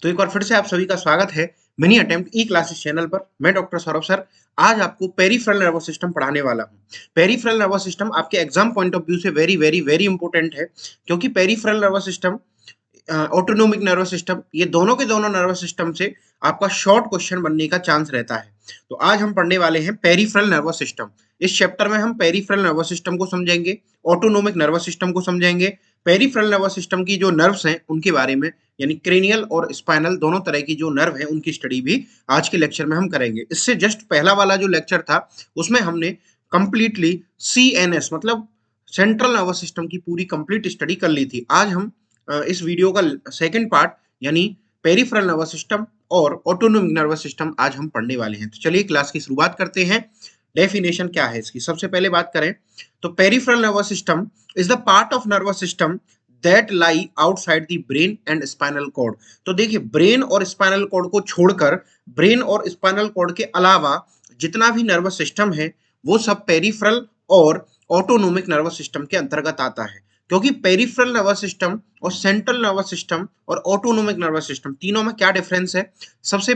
तो एक बार फिर से आप सभी का स्वागत है मिनी अटेम्प्ट ई क्लासेस चैनल पर। मैं डॉक्टर सौरभ सर आज आपको पेरिफेरल नर्वस सिस्टम पढ़ाने वाला हूँ। पेरिफेरल नर्वस सिस्टम आपके एग्जाम पॉइंट ऑफ व्यू से वेरी वेरी वेरी इंपॉर्टेंट है, क्योंकि peripheral nervous system, autonomic nervous system, ये दोनों के दोनों नर्वस सिस्टम से आपका शॉर्ट क्वेश्चन बनने का चांस रहता है। तो आज हम पढ़ने वाले हैं पेरिफेरल नर्वस सिस्टम। इस चैप्टर में हम पेरिफेरल नर्वस सिस्टम को समझेंगे, ऑटोनोमिक नर्वस सिस्टम को समझेंगे, पेरिफेरल नर्वस सिस्टम की जो नर्व्स हैं उनके बारे में, यानी क्रेनियल और स्पाइनल दोनों तरह की जो नर्व है उनकी स्टडी भी आज के लेक्चर में हम करेंगे। इससे जस्ट पहला वाला जो लेक्चर था उसमें हमने कंप्लीटली सीएनएस मतलब सेंट्रल नर्वस सिस्टम की पूरी कंप्लीट स्टडी कर ली थी। आज हम इस वीडियो का सेकंड पार्ट यानी पेरिफेरल नर्वस सिस्टम और ऑटोनोमिक नर्वस सिस्टम आज हम पढ़ने वाले हैं। तो चलिए क्लास की शुरुआत करते हैं। डेफिनेशन क्या है इसकी, सबसे पहले बात करें तो peripheral nervous system is the part of nervous system that lie outside the brain and spinal cord. तो देखिए, ब्रेन और स्पाइनल कॉर्ड को छोड़कर, ब्रेन और स्पाइनल कॉर्ड के अलावा जितना भी नर्वस सिस्टम है वो सब पेरिफेरल और ऑटोनोमिक नर्वस सिस्टम के अंतर्गत आता है। क्योंकि पेरिफेरल नर्वस सिस्टम और सेंट्रल नर्वस सिस्टम और ऑटोनोमिक नर्वस सिस्टम तीनों में क्या डिफरेंस है? सबसे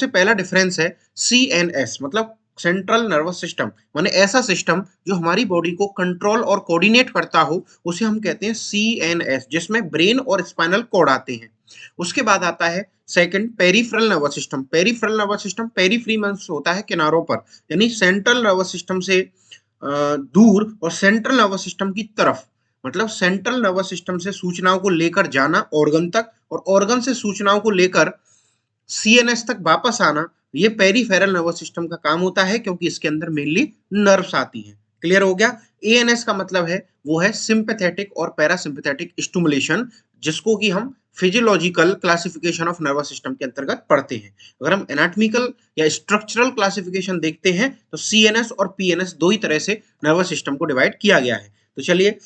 पहला डिफरेंस है सीएनएस मतलब सेंट्रल नर्वस सिस्टम, माने ऐसा सिस्टम जो हमारी बॉडी को कंट्रोल और कोऑर्डिनेट करता हो उसे हम कहते हैं सीएनएस, जिसमें ब्रेन और स्पाइनल कॉर्ड आते हैं। उसके बाद आता है second peripheral nervous system. Peripheral nervous system periphery means होता है किनारों पर, यानी सेंट्रल नर्वस सिस्टम से दूर और सेंट्रल नर्वस सिस्टम की तरफ, मतलब सेंट्रल नर्वस सिस्टम से सूचनाओं को लेकर जाना ऑर्गन तक और ऑर्गन से सूचनाओं को लेकर सीएनएस तक वापस आना, ये पेरिफेरल नर्वस सिस्टम का काम होता है, क्योंकि इसके अंदर मेनली नर्व्स आती हैं। क्लियर हो गया? एएनएस का मतलब है वो है सिंपैथेटिक और पैरासिम्पैथेटिक स्टिमुलेशन, जिसको कि हम physiological classification of nervous system के अंतर्गत पढ़ते हैं। अगर हम एनाटॉमिकल या स्ट्रक्चरल क्लासिफिकेशन देखते हैं तो सीएनएस और पीएनएस दो ही तरह से नर्वस सिस्टम को डिवाइड किया गया है। तो चलिए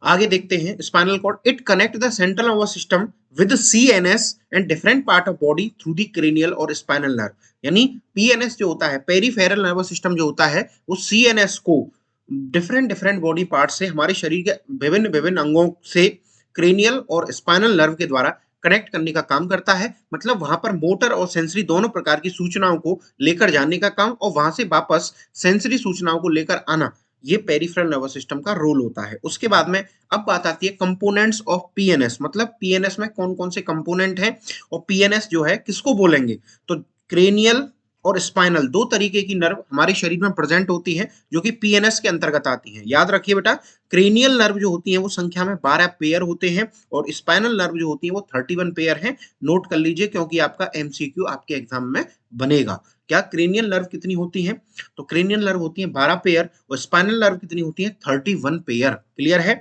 आगे देखते हैं। Spinal cord it connect the central nervous system with CNS and different part of body through the cranial और स्पाइनल नर्व। यानी पीएनएस जो होता है, पेरिफेरल नर्वस सिस्टम जो होता है, वो सीएनएस को डिफरेंट डिफरेंट बॉडी पार्ट से, हमारे शरीर के विभिन्न विभिन्न अंगों से क्रेनियल और स्पाइनल नर्व के द्वारा कनेक्ट करने का काम करता है। मतलब वहां पर मोटर और सेंसरी दोनों प्रकार की सूचनाओं को लेकर जाने का काम और वहां से वापस सेंसरी सूचनाओं को लेकर आना, ये पेरिफेरल नर्वस सिस्टम का रोल होता है। उसके बाद में अब बात आती है कंपोनेंट्स ऑफ पीएनएस, मतलब पीएनएस में कौन कौन से कंपोनेंट हैं और पीएनएस जो है किसको बोलेंगे। तो क्रेनियल और स्पाइनल दो तरीके की नर्व हमारे शरीर में प्रेजेंट होती है जो कि पीएनएस के अंतर्गत आती हैं। याद रखिए बेटा, क्रेनियल नर्व जो होती है वो संख्या में 12 पेयर होते हैं और स्पाइनल नर्व जो होती है वो 31 पेयर हैं। नोट कर लीजिए, क्योंकि आपका एमसीक्यू आपके एग्जाम में बनेगा। क्या क्रेनियल नर्व कितनी होती है? तो क्रेनियल नर्व होती है 12 पेयर और स्पाइनल नर्व कितनी होती है? 31 पेयर। क्लियर है?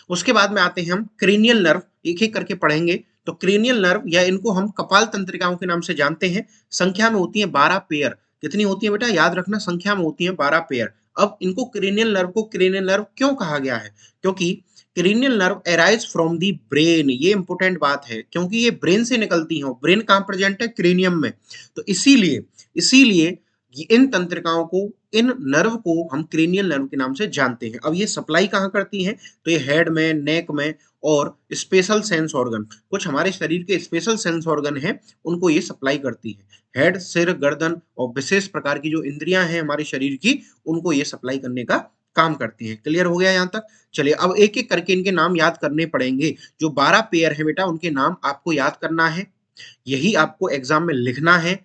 उसके बाद में आते हैं हम क्रेनियल नर्व, एक एक करके पढ़ेंगे। तो क्रेनियल नर्व या इनको हम कपाल तंत्रिकाओं के नाम से जानते हैं, संख्या में होती है 12 पेयर। कितनी होती है बेटा? याद रखना, संख्या में होती है 12 पेयर। अब इनको क्रेनियल नर्व को क्रेनियल नर्व क्यों कहा गया है? क्योंकि cranial nerve arise from the brain, ये इंपॉर्टेंट बात है, क्योंकि ये ब्रेन से निकलती है। ब्रेन कहाँ प्रेजेंट है? क्रेनियम में। तो इसीलिए इसीलिए इन तंत्रिकाओं को, इन नर्व को हम क्रेनियल नर्व के नाम से जानते हैं। अब ये सप्लाई कहाँ करती हैं? तो ये हेड में, नेक में और स्पेशल सेंस ऑर्गन, कुछ हमारे शरीर के स्पेशल सेंस ऑर्गन हैं, उनको ये सप्लाई करती है। हेड, सिर, गर्दन और विशेष प्रकार की जो इंद्रियां हैं हमारे शरीर की, उनको ये सप्लाई करने का काम करती हैं। क्लियर हो गया यहाँ तक? चलिए अब एक एक करके इनके नाम याद करने पड़ेंगे। जो 12 पेयर है बेटा, उनके नाम आपको याद करना है, यही आपको एग्जाम में लिखना है।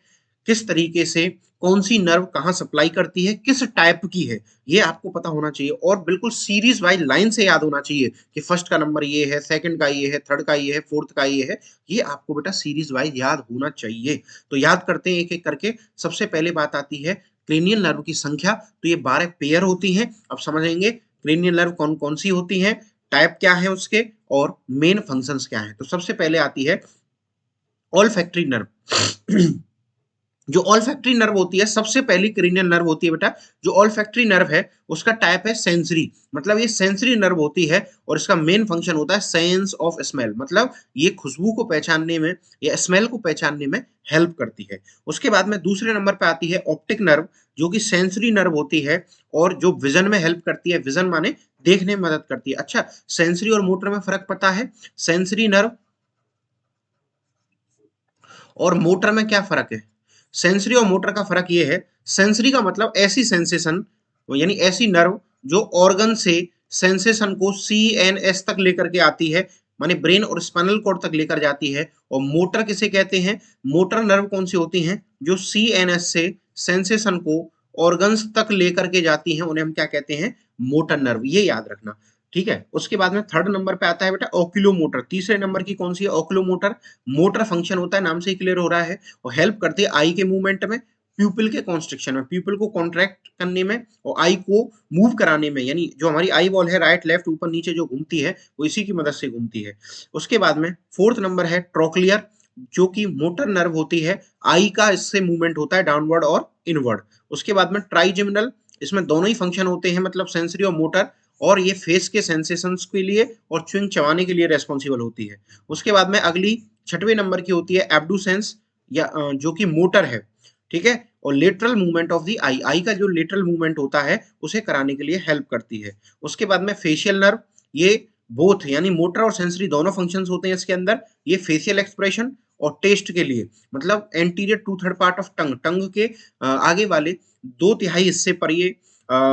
किस तरीके से कौन सी नर्व कहाँ सप्लाई करती है, किस टाइप की है, ये आपको पता होना चाहिए और बिल्कुल सीरीज वाइज लाइन से याद होना चाहिए कि फर्स्ट का नंबर ये है, सेकंड का ये है, थर्ड का ये है, फोर्थ का ये है। ये आपको बेटा सीरीज वाइज याद होना चाहिए। तो याद करते हैं एक एक करके। सबसे पहले बात आती है क्रेनियल नर्व की संख्या। तो ये 12 पेयर होती हैं। अब समझेंगे क्रेनियल नर्व कौन कौन सी होती हैं, टाइप क्या है उसके और मेन फंक्शंस क्या है। तो सबसे पहले आती है ऑल्फैक्टरी नर्व। जो ऑल्फैक्टरी नर्व होती है, सबसे पहली क्रेनियल नर्व होती है बेटा, जो ऑल्फैक्टरी नर्व है उसका टाइप है सेंसरी, मतलब ये सेंसरी नर्व होती है और इसका मेन फंक्शन होता है सेंस ऑफ स्मेल, मतलब ये खुशबू को पहचानने में या स्मेल को पहचानने में हेल्प करती है। उसके बाद में दूसरे नंबर पे आती है ऑप्टिक नर्व, जो कि सेंसरी नर्व होती है और जो विजन में हेल्प करती है। विजन माने देखने में मदद करती है। अच्छा, सेंसरी और मोटर में फर्क पता है? सेंसरी नर्व और मोटर में क्या फर्क है? सेंसरी और मोटर का फर्क ये है, सेंसरी का मतलब ऐसी सेंसेशन यानी ऐसी नर्व जो ऑर्गन से सेंसेशन को CNS तक लेकर के आती है, माने ब्रेन और स्पाइनल कॉर्ड तक लेकर जाती है। और मोटर किसे कहते हैं? मोटर नर्व कौन सी होती हैं? जो CNS से सेंसेशन को ऑर्गन्स तक लेकर के जाती हैं, उन्हें हम क्या कहते हैं? Motor nerve. ये याद रखना, ठीक है। उसके बाद में थर्ड नंबर पे आता है बेटा ओक्यूलोमोटर। तीसरे नंबर की कौन सी है? ओक्यूलोमोटर। मोटर फंक्शन होता है, नाम से ही क्लियर हो रहा है, और हेल्प करती है आई के मूवमेंट में, प्यूपिल के कॉन्स्ट्रिक्शन में, प्यूपिल को कॉन्ट्रैक्ट करने में और आई को मूव कराने में, यानी जो हमारी आई बॉल है राइट लेफ्ट ऊपर नीचे जो घूमती है वो इसी की मदद से घूमती है। उसके बाद में फोर्थ नंबर है ट्रोक्लियर, जो कि मोटर नर्व होती है, आई का इससे मूवमेंट होता है डाउनवर्ड और इनवर्ड। उसके बाद में ट्राइजेमिनल, इसमें दोनों ही फंक्शन होते हैं, मतलब सेंसरी और मोटर, और ये फेस के सेंसेशंस के लिए और च्युइंग चबाने के लिए रेस्पॉन्सिबल होती है। उसके बाद में अगली छठवें नंबर की होती है एब्डुसेंस, या जो कि मोटर है, ठीक है, और लेटरल मूवमेंट ऑफ द आई, आई का जो लेटरल मूवमेंट होता है उसे कराने के लिए हेल्प करती है। उसके बाद में फेशियल नर्व, ये बोथ यानी मोटर और सेंसरी दोनों फंक्शंस होते हैं इसके अंदर। ये फेशियल एक्सप्रेशन और टेस्ट के लिए, मतलब anterior to third part of tongue, tongue के आगे वाले 2/3 हिस्से पर ये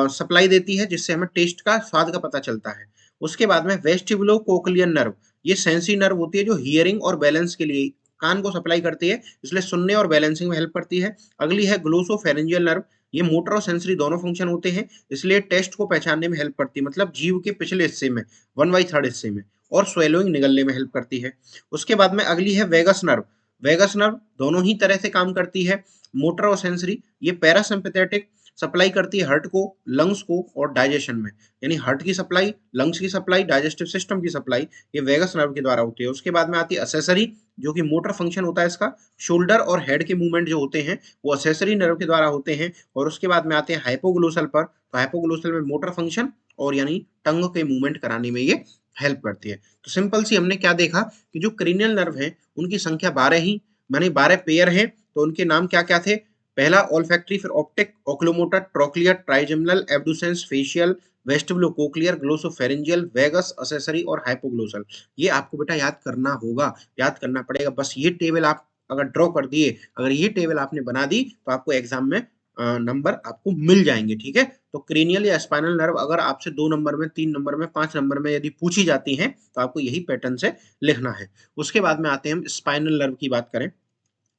सप्लाई देती है, जिससे हमें टेस्ट का स्वाद का पता चलता है। उसके बाद में वेस्टिबुलो कोक्लियर नर्व, ये सेंसरी नर्व होती है जो हियरिंग और बैलेंस के लिए कान को सप्लाई करती है, इसलिए सुनने और बैलेंसिंग में हेल्प करती है। अगली है ग्लोसोफेरेंजियल नर्व, ये मोटर और सेंसरी दोनों फंक्शन होते हैं, इसलिए टेस्ट को पहचानने में हेल्प करती है, मतलब जीव के पिछले हिस्से में 1/3 हिस्से में, और स्वेलोइंग निगलने में हेल्प करती है। उसके बाद में अगली है वेगस नर्व। वेगस नर्व दोनों ही तरह से काम करती है, मोटर और सेंसरी। ये पैरासिम्पैथेटिक सप्लाई करती है हार्ट को, लंग्स को और डाइजेशन में, यानी हार्ट की सप्लाई, लंग्स की सप्लाई, डाइजेस्टिव सिस्टम की सप्लाई ये वेगस नर्व के द्वारा होती है। उसके बाद में आती है असेसरी, जो कि मोटर फंक्शन होता है इसका, शोल्डर और हेड के मूवमेंट जो होते हैं वो असेसरी नर्व के द्वारा होते हैं। और उसके बाद में आते हैं हाइपोग्लोसल पर, तो हाइपोग्लोसल में मोटर फंक्शन और यानी टंग के मूवमेंट कराने में ये हेल्प करती है। तो सिंपल सी हमने क्या देखा कि जो क्रेनियल नर्व है उनकी संख्या 12 ही, माने 12 पेयर है। तो उनके नाम क्या क्या थे? पहला ऑल्फैक्टरी, फिर optic, oculomotor, trochlear, trigeminal, abducens, facial, vestibulocochlear, glossopharyngeal, vagus, accessory और हाइपोग्लोसल। ये आपको बेटा याद करना होगा, याद करना पड़ेगा। बस ये टेबल आप अगर ड्रॉ कर दिए, अगर ये टेबल आपने बना दी, तो आपको एग्जाम में नंबर आपको मिल जाएंगे, ठीक है। तो क्रेनियल या स्पाइनल नर्व अगर आपसे 2 नंबर में, 3 नंबर में, 5 नंबर में यदि पूछी जाती हैं, तो आपको यही पैटर्न से लिखना है। उसके बाद में आते हैं हम स्पाइनल नर्व की बात करें।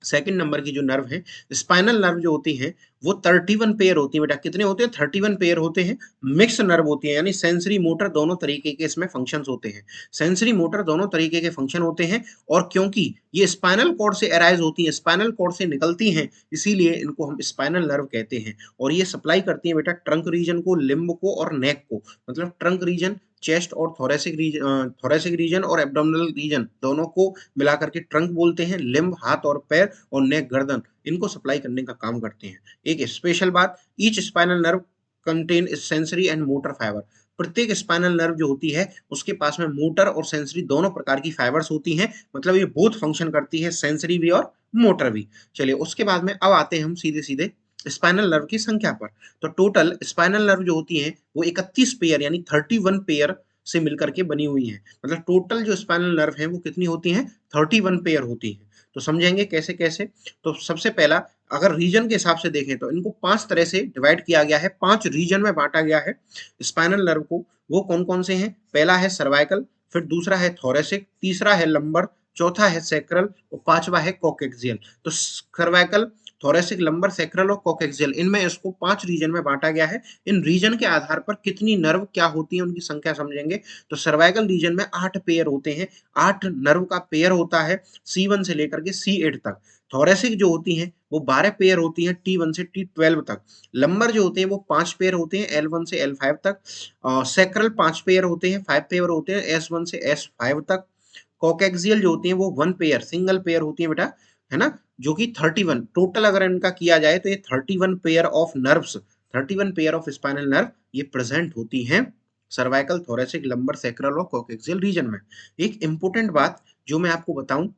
सेकंड नंबर की जो नर्व है, स्पाइनल नर्व जो होती है वो 31 पेयर होती है बेटा। कितने होते हैं? 31 पेयर होते हैं। मिक्स नर्व होती है, यानी सेंसरी मोटर दोनों तरीके के इसमें फंक्शंस होते हैं, सेंसरी मोटर दोनों तरीके के फंक्शन होते हैं। और क्योंकि ये स्पाइनल कॉर्ड से अराइज होती हैं, स्पाइनल कॉर्ड से निकलती हैं, इसीलिए इनको हम स्पाइनल नर्व कहते हैं। और ये सप्लाई करती है बेटा ट्रंक रीजन को, लिम्ब को और नेक को, मतलब ट्रंक रीजन, चेस्ट और थोरेसिक रीजन और एब्डोमिनल रीजन दोनों को मिलाकर के ट्रंक बोलते हैं। लिम्ब हाथ और पैर और नेक गर्दन, इनको सप्लाई करने का काम करते हैं। एक स्पेशल बात, each spinal nerve contain sensory and motor fibre. प्रत्येक स्पाइनल नर्व जो होती है उसके पास में मोटर और सेंसरी दोनों प्रकार की फाइबर्स होती हैं, मतलब ये बोथ फंक्शन करती है, सेंसरी भी और मोटर भी। चलिए उसके बाद में अब आते हैं हम सीधे सीधे स्पाइनल नर्व की संख्या पर। तो टोटल स्पाइनल नर्व जो होती है वो 31 पेयर यानी 31 पेयर से मिलकर के बनी हुई है। मतलब टोटल जो स्पाइनल नर्व है वो कितनी होती है? 31 पेयर होती है। तो समझेंगे कैसे कैसे। तो सबसे पहला अगर रीजन के हिसाब से देखें तो इनको 5 तरह से डिवाइड किया गया है, 5 रीजन में बांटा गया है स्पाइनल नर्व को। वो कौन कौन से हैं? पहला है सर्वाइकल, फिर दूसरा है थोरेसिक, तीसरा है लंबर, चौथा है सैक्रल और पांचवा है कोक्सियल। तो सर्वाइकल, थोरेसिक, लंबर, सैक्रल और कोक्सियल, इनमें इसको 5 रीजन में बांटा गया है। इन रीजन के आधार पर कितनी नर्व क्या होती है उनकी संख्या समझेंगे। तो सर्वाइकल रीजन में 8 पेयर होते हैं, 8 नर्व का पेयर होता है C1 से लेकर के C8 तक। थोरेसिक जो होती हैं वो 12 पेयर होती हैं T1 से T12 तक। लंबर जो होते हैं वो 5 पेयर होते हैं L1 से L5 तक। सैक्रल 5 पेयर होते हैं, 5 पेयर होते हैं S1 से S5 तक। कोकेक्सियल जो होती हैं वो 1 पेयर, सिंगल पेयर होती है बेटा, है ना, जो कि 31 टोटल अगर इनका किया जाए तो ये 31 pair of nerves, 31 pair of spinal nerve ये प्रेजेंट होती हैं सर्वाइकल, थोरेसिक, लंबर, सैक्रल और कोकेक्सियल रीजन में। एक इंपॉर्टेंट बात जो मैं आपको बताऊं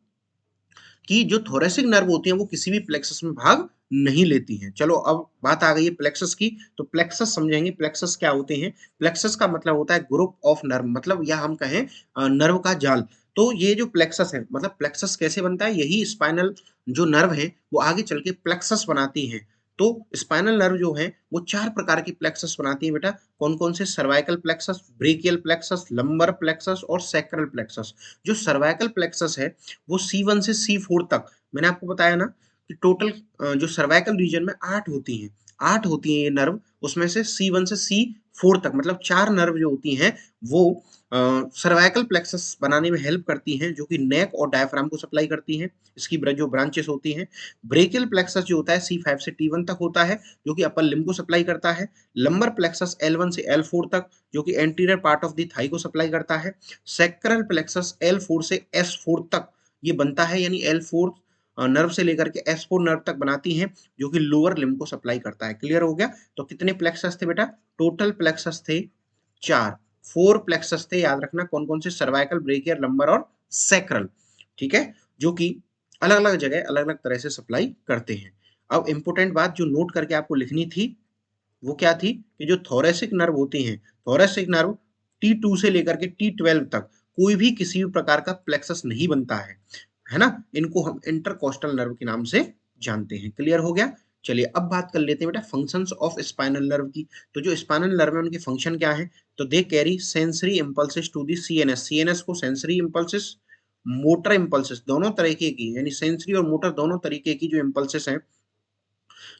कि जो थोरेसिक नर्व होती हैं वो किसी भी प्लेक्सस में भाग नहीं लेती हैं। चलो अब बात आ गई है प्लेक्सस की, तो प्लेक्सस समझेंगे। प्लेक्सस क्या होते हैं? प्लेक्सस का मतलब होता है ग्रुप ऑफ नर्व, मतलब या हम कहें नर्व का जाल। तो ये जो प्लेक्सस है, मतलब प्लेक्सस कैसे बनता है, यही स्पाइनल जो नर्व है वो आगे चल के प्लेक्सस बनाती है। तो स्पाइनल नर्व जो है वो 4 प्रकार की प्लेक्सस बनाती है बेटा। कौन-कौन से? Cervical plexus, brachial plexus, lumbar plexus और सैक्रल प्लेक्सस। जो सर्वाइकल प्लेक्सस है वो C1 से C4 तक, मैंने आपको बताया ना कि टोटल जो सर्वाइकल रीजन में 8 होती हैं, 8 होती हैं ये नर्व, उसमें से C1 से C4 तक मतलब 4 नर्व जो होती हैं वो सर्वाइकल प्लेक्सस बनाने में हेल्प करती हैं, जो कि नेक और डायफ्राम को सप्लाई करती हैं। इसकी जो ब्रांचेस होती हैं। ब्रेकियल प्लेक्सस जो होता है C5 से T1 तक होता है, जो कि अपर लिम्ब को सप्लाई करता है। लंबर प्लेक्सस L1 से L4 तक, जो कि anterior part of the thigh को सप्लाई करता है। सैक्रल प्लेक्सस L4 से S4 तक ये बनता है, यानी L4 नर्व से लेकर के S4 नर्व तक बनाती हैं, जो कि लोअर लिम्ब को सप्लाई करता है। क्लियर हो गया? तो कितने प्लेक्सस थे बेटा? टोटल प्लेक्सस थे 4। 4 प्लेक्सस थे, याद रखना। कौन कौन से? सर्वाइकल, ब्रेकियर, लंबर और सैक्रल। ठीक है, जो कि अलग अलग जगह अलग अलग तरह से सप्लाई करते हैं। अब इंपॉर्टेंट बात जो नोट करके आपको लिखनी थी वो क्या थी कि जो थोरेसिक नर्व होती हैं, थोरेसिक नर्व T2 से लेकर के T12 तक कोई भी किसी भी प्रकार का प्लेक्सस नहीं बनता है ना। इनको हम इंटरकोस्टल नर्व के नाम से जानते हैं। क्लियर हो गया? चलिए अब बात कर लेते हैं बेटा फंक्शंस ऑफ स्पाइनल नर्व की। तो जो स्पाइनल नर्व है उनके फंक्शन क्या है? तो they carry sensory impulses to the CNS। CNS को सेंसरी इंपल्सेस, मोटर इंपल्सेस, दोनों तरीके की, यानी सेंसरी और मोटर दोनों तरीके की जो इंपल्सेस हैं,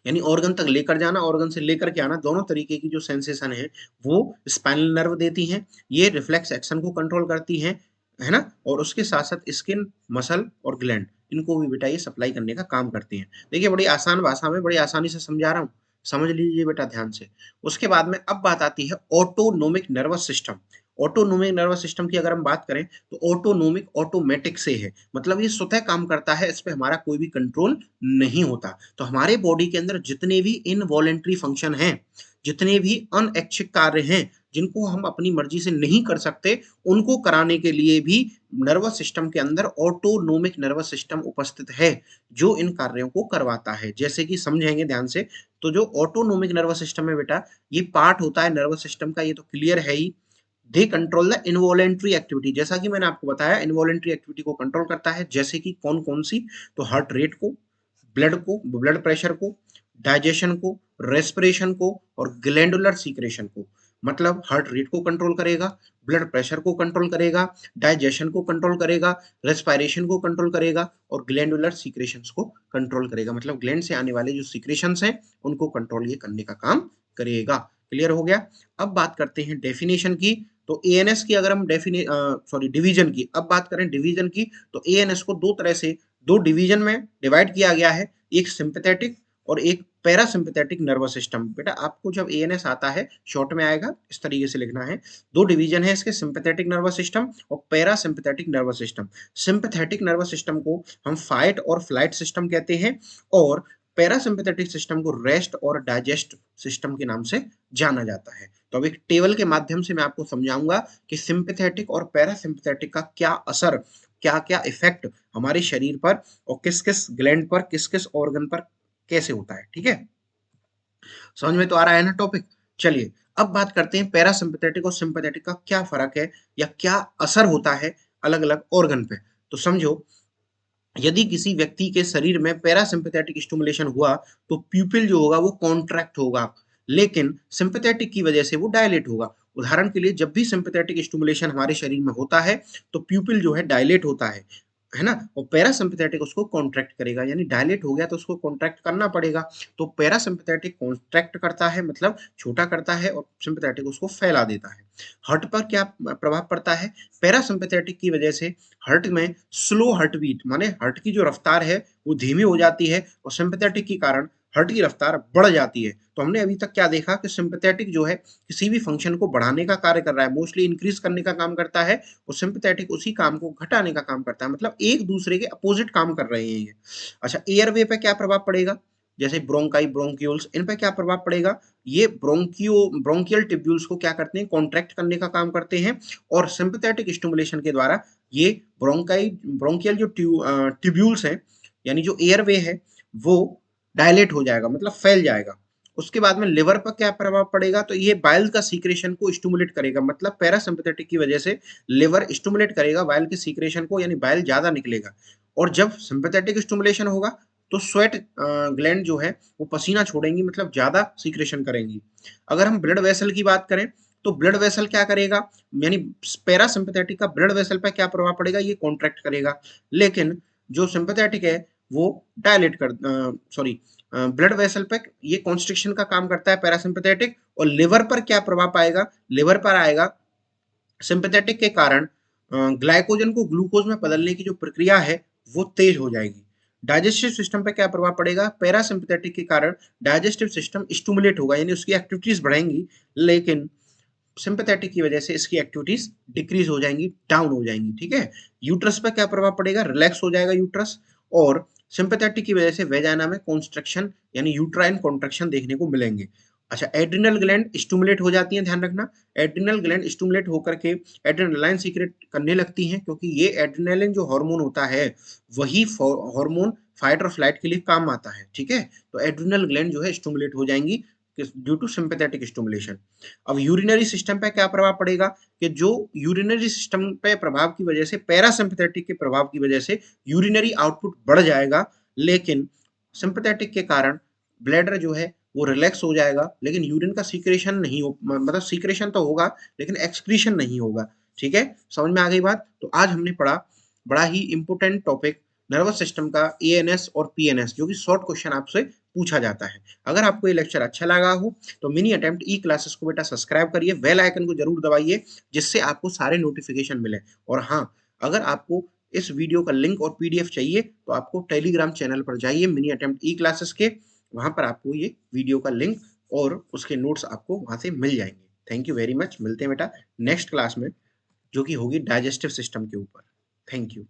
यानी ऑर्गन तक लेकर जाना, ऑर्गन से लेकर के आना, दोनों तरीके की जो सेंसेशन है वो स्पाइनल नर्व देती हैं। ये रिफ्लेक्स एक्शन को कंट्रोल करती हैं, है ना। और उसके साथ साथ स्किन, मसल और ग्लैंड, इनको भी बेटा ये सप्लाई करने का काम करती हैं। देखिए बड़ी आसान भाषा में बड़ी आसानी से समझा रहा हूँ, समझ लीजिए बेटा ध्यान से। उसके बाद में अब बात आती है autonomic nervous system. Autonomic nervous system की अगर हम बात करें तो ऑटोनोमिक ऑटोमेटिक से है, मतलब ये स्वतः काम करता है, इस पे हमारा कोई भी कंट्रोल नहीं होता। तो हमारे बॉडी के अंदर जितने भी इनवॉलेंट्री फंक्शन हैं, जितने भी अनैच्छिक कार्य हैं, जिनको हम अपनी मर्जी से नहीं कर सकते, उनको कराने के लिए भी नर्वस सिस्टम के अंदर ऑटोनोमिक नर्वस सिस्टम उपस्थित है, जो इन कार्यों को करवाता है। जैसे कि समझेंगे ध्यान से, तो जो ऑटोनोमिक नर्वस सिस्टम है बेटा, ये पार्ट होता है नर्वस सिस्टम का, ये तो क्लियर है ही। They control the involuntary activity, जैसा कि मैंने आपको बताया इनवॉलेंट्री एक्टिविटी को कंट्रोल करता है, जैसे कि कौन कौन सी? तो हार्ट रेट को, ब्लड को, ब्लड प्रेशर को, डाइजेशन को, रेस्पिरेशन को और ग्लैंडुलर सीक्रेशन को। मतलब हार्ट रेट को कंट्रोल करेगा, ब्लड प्रेशर को कंट्रोल करेगा, डाइजेशन को कंट्रोल करेगा, रेस्पिरेशन को कंट्रोल करेगा और ग्लैंडुलर सीक्रेशंस को कंट्रोल करेगा। मतलब ग्लैंड से आने वाले जो सीक्रेशंस हैं उनको कंट्रोल ये करने का काम करेगा। क्लियर हो गया? अब बात करते हैं डेफिनेशन की। तो एएनएस की अगर हम डिवीजन की अब बात करें, डिवीजन की, तो एएनएस को दो तरह से, दो डिवीजन में डिवाइड किया गया है, एक सिंपैथेटिक और एक पैरासिम्पैथेटिक नर्वस सिस्टम। बेटा आपको जब एएनएस आता है शॉर्ट में आएगा, इस तरीके से लिखना है। दो डिवीजन है इसके, सिंपैथेटिक नर्वस सिस्टम और parasympathetic nervous system. Sympathetic nervous system को हम फाइट और फ्लाइट सिस्टम कहते हैं और पैरासिम्पैथेटिक सिस्टम को रेस्ट और डाइजेस्ट सिस्टम के नाम से जाना जाता है। तो अब एक टेबल के माध्यम से मैं आपको समझाऊंगा कि सिंपैथेटिक और पैरासिम्पैथेटिक का क्या असर, क्या क्या इफेक्ट हमारे शरीर पर और किस किस ग्लैंड पर, किस किस ऑर्गन पर कैसे होता है। ठीक है, समझ में तो आ रहा है ना टॉपिक? चलिए अब बात करते हैं पैरासिम्पैथेटिक और सिंपैथेटिक का क्या फर्क है या क्या असर होता है अलग अलग ऑर्गन पे। तो समझो, यदि किसी व्यक्ति के शरीर में पैरासिम्पैथेटिक स्टिमुलेशन हुआ तो प्यूपिल जो होगा वो कॉन्ट्रैक्ट होगा, लेकिन सिंपैथेटिक की वजह से वो डायलेट होगा। उदाहरण के लिए जब भी सिंपैथेटिक स्टिमुलेशन हमारे शरीर में होता है तो प्यूपिल जो है डायलेट होता है ना। और पैरासिम्पैथेटिक उसको कॉन्ट्रैक्ट करेगा, यानी डायलेट हो गया तो उसको कॉन्ट्रैक्ट करना पड़ेगा। तो पैरासिम्पैथेटिक कॉन्ट्रैक्ट करता है, मतलब छोटा करता है, और सिंपैथेटिक उसको फैला देता है। हार्ट पर क्या प्रभाव पड़ता है? पैरासिम्पैथेटिक की वजह से हार्ट में स्लो हार्ट बीट, माने हार्ट की जो रफ्तार है वो धीमी हो जाती है, और सिंपैथेटिक के कारण हार्ट की रफ्तार बढ़ जाती है। तो हमने अभी तक क्या देखा कि सिंपैथेटिक जो है किसी भी फंक्शन को बढ़ाने का कार्य कर रहा है, मोस्टली इंक्रीज करने का काम करता है, और सिंपैथेटिक उसी काम को घटाने का काम करता है, मतलब एक दूसरे के अपोजिट काम कर रहे हैं ये। अच्छा, एयरवे पे क्या प्रभाव पड़ेगा? जैसे ब्रोंकाई, ब्रोंक्यूल्स, इन पे क्या प्रभाव पड़ेगा? ये ब्रोंकियल टिब्यूल्स को क्या करते हैं? कॉन्ट्रैक्ट करने का काम करते हैं, और सिंपैथेटिक स्टिमुलेशन के द्वारा ये ब्रोंकियल जो ट्यूब्यूल्स हैं, यानी जो एयरवे है वो डायलेट हो जाएगा, मतलब फैल जाएगा, उसके बाद में लिवर पर क्या प्रभाव पड़ेगा, तो ये बाइल का सीक्रेशन को स्टिमुलेट करेगा, मतलब पैरासिम्पथेटिक की वजह से लिवर स्टिमुलेट करेगा बाइल के सीक्रेशन को, यानी बाइल ज्यादा निकलेगा। और जब सिंपैथेटिक स्टिमुलेशन होगा तो स्वेट ग्लैंड जो है वो पसीना छोड़ेंगी, मतलब ज्यादा सीक्रेशन करेंगी। अगर हम ब्लड वेसल की बात करें तो ब्लड वेसल क्या करेगा, यानी पैरासिम्पथेटिक का ब्लड वेसल पर क्या प्रभाव पड़ेगा, ये कॉन्ट्रैक्ट करेगा। लेकिन जो सिंपैथेटिक है वो डायलेट कर, सॉरी, ब्लड वेसल पे ये कॉन्स्ट्रिक्शन का काम करता है पैरासिम्पथेटिक। और लिवर पर क्या प्रभाव पाएगा, लिवर पर आएगा सिंपैथेटिक के कारण ग्लाइकोजन को ग्लूकोज में बदलने की जो प्रक्रिया है वो तेज हो जाएगी। डाइजेस्टिव सिस्टम पे क्या प्रभाव पड़ेगा, पैरासिम्पैथेटिक के कारण डाइजेस्टिव सिस्टम स्टिमुलेट होगा, यानी उसकी एक्टिविटीज बढ़ेंगी। लेकिन सिंपैथेटिक की वजह से इसकी एक्टिविटीज डिक्रीज हो जाएंगी, डाउन हो जाएंगी। ठीक है। यूट्रस पर क्या प्रभाव पड़ेगा, रिलैक्स हो जाएगा यूट्रस। और सिंपैथेटिक की वजह से वेजाइना में कॉन्स्ट्रक्शन यानी यूट्राइन कॉन्ट्रैक्शन देखने को मिलेंगे। अच्छा, एड्रिनल ग्लैंड स्टिमुलेट हो जाती हैं, ध्यान रखना। एड्रिनल ग्लैंड स्टिमुलेट होकर के एड्रेनालाइन सीक्रेट करने लगती हैं, क्योंकि ये एड्रेनालिन जो हार्मोन होता है वही हार्मोन फाइट और फ्लाइट के लिए काम आता है। ठीक है। तो एड्रिनल ग्लैंड जो है स्टिमुलेट हो जाएंगी ड्यू टू सिंपैथेटिक स्टिमुलेशन। अब यूरिनरी सिस्टम पे क्या प्रभाव पड़ेगा, कि जो यूरिनरी सिस्टम पे प्रभाव की वजह से, पैरासिम्पैथेटिक के प्रभाव की वजह से यूरिनरी आउटपुट बढ़ जाएगा। लेकिन सिंपैथेटिक के कारण ब्लैडर जो है वो रिलैक्स हो जाएगा, लेकिन यूरिन का सीक्रेशन नहीं हो, मतलब सीक्रेशन तो होगा लेकिन एक्सक्रीशन नहीं होगा। ठीक है, समझ में आ गई बात। तो आज हमने पढ़ा बड़ा ही इंपॉर्टेंट टॉपिक नर्वस सिस्टम का, एएनएस और पीएनएस, जो कि शॉर्ट क्वेश्चन आपसे पूछा जाता है। अगर आपको ये लेक्चर अच्छा लगा हो तो मिनी अटेम्प्ट ई क्लासेस को बेटा सब्सक्राइब करिए, बेल आइकन को जरूर दबाइए, जिससे आपको सारे नोटिफिकेशन मिले। और हाँ, अगर आपको इस वीडियो का लिंक और पीडीएफ चाहिए तो आपको टेलीग्राम चैनल पर जाइए मिनी अटेम्प्ट ई क्लासेस के, वहां पर आपको ये वीडियो का लिंक और उसके नोट्स आपको वहां से मिल जाएंगे। थैंक यू वेरी मच, मिलते हैं बेटा नेक्स्ट क्लास में, जो कि होगी डाइजेस्टिव सिस्टम के ऊपर। Thank you.